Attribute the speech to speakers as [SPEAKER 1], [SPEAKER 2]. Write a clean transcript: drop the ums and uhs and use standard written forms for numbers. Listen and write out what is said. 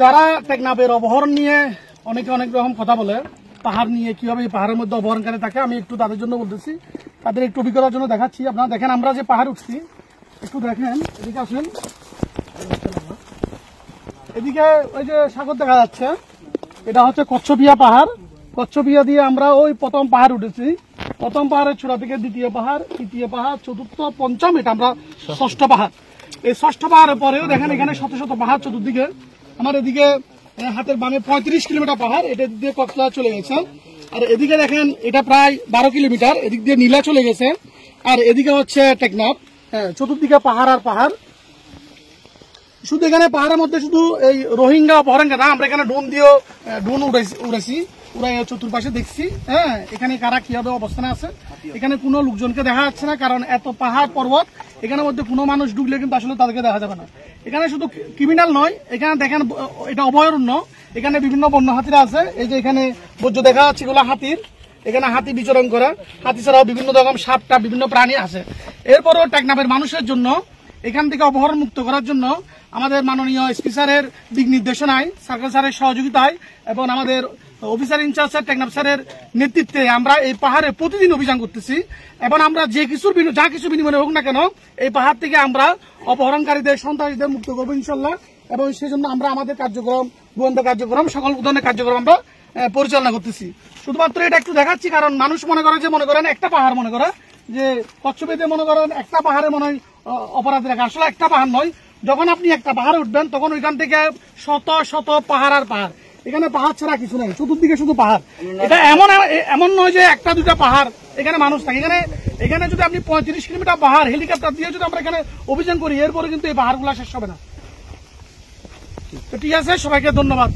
[SPEAKER 1] যারা টেকনাফের অপহরণ নিয়ে অনেকে অনেক রকম কথা বলে, পাহাড় নিয়ে কিভাবে এই পাহাড়ের মধ্যে অপহরণকারী থাকে, আমি একটু তাদের জন্য বলতেছি, তাদের একটু অভিজ্ঞতার জন্য দেখাচ্ছি। আপনারা দেখেন, আমরা যে পাহাড় উঠছি, একটু দেখেন, এদিকে আসেন, এদিকে ওই যে সাগর দেখা যাচ্ছে, এটা হচ্ছে কচ্ছপিয়া পাহাড়। কচ্ছপিয়া দিয়ে আমরা ওই প্রথম পাহাড় উঠেছি। প্রথম পাহাড়ের চূড়া থেকে দ্বিতীয় পাহাড়, তৃতীয় পাহাড়, চতুর্থ, পঞ্চম, এটা আমরা ষষ্ঠ পাহাড়। এই ষষ্ঠ পাহাড়ের পরেও দেখেন এখানে শত শত পাহাড় চতুর্দিকে। আমার এদিকে হাতের বামে 35 কিলোমিটার পাহাড়, এটা দিয়ে কক্সবাজার চলে গেছে। আর এদিকে দেখেন এটা প্রায় 12 কিলোমিটার, এদিক দিয়ে নীলা চলে গেছে। আর এদিকে হচ্ছে টেকনাফ। চতুর্দিকে পাহাড় আর পাহাড়। শুধু এখানে পাহাড়ের মধ্যে শুধু এই রোহিঙ্গা অপহরণকারী না, আমরা এখানে ড্রোন উড়েছি, উড়াই চতুর্পাশে দেখছি। হ্যাঁ, এখানে কারা কিভাবে অবস্থানে আছে, এখানে কোনো লোকজনকে দেখা যাচ্ছে না, কারণ এত পাহাড় পর্বত, এখানের মধ্যে কোনো মানুষ ঢুকলে কিন্তু আসলে তাদেরকে দেখা যাবে না। এখানে শুধু ক্রিমিনাল নয়, এখানে দেখেন এটা অভয়ারণ্য, এখানে বিভিন্ন বন্য হাতিরা আছে। এই যে এখানে বর্জ্য দেখা যাচ্ছে, এগুলো হাতির, এখানে হাতি বিচরণ করা। হাতি ছাড়াও বিভিন্ন রকম সাপটা বিভিন্ন প্রাণী আছে। এরপরও টেকনাফের মানুষের জন্য এখান থেকে অপহরণ মুক্ত করার জন্য আমাদের মাননীয় এসপি স্যারের দিক নির্দেশনায়, সার্কেল স্যারের সহযোগিতায় এবং আমাদের অফিসার ইনচার্জ স্যার টেকনাফ স্যারের নেতৃত্বে আমরা এই পাহাড়ে প্রতিদিন অভিযান করতেছি। এবং আমরা যা কিছু বিনিময় হোক না কেন, এই পাহাড় থেকে আমরা অপহরণকারীদের, সন্ত্রাসীদের মুক্ত করবো ইনশাল্লাহ। এবং সেই জন্য আমরা আমাদের কার্যক্রম, গোয়েন্দা কার্যক্রম, সকল ধরনের কার্যক্রম আমরা পরিচালনা করতেছি। শুধুমাত্র এটা একটু দেখাচ্ছি, কারণ মানুষ মনে করেন একটা পাহাড়, মনে করে যে কচ্ছপেতে মনে করেন একটা পাহাড়ে মনে হয় অপরাধ রাখা। আসলে একটা পাহাড় নয়, যখন আপনি একটা পাহাড়ে উঠবেন তখন ওইখান থেকে শত শত পাহাড় আর পাহাড়। এখানে পাহাড় ছাড়া কিছু নেই, চতুর্দিকে শুধু পাহাড়। এটা এমন নয় যে একটা দুটা পাহাড়, এখানে মানুষ থাকে। এখানে যদি আপনি 35 কিলোমিটার পাহাড় হেলিকপ্টার দিয়ে যদি আমরা এখানে অভিযান করি, এরপরে কিন্তু এই পাহাড়গুলো শেষ হবে না। তো ঠিক আছে, সবাইকে ধন্যবাদ।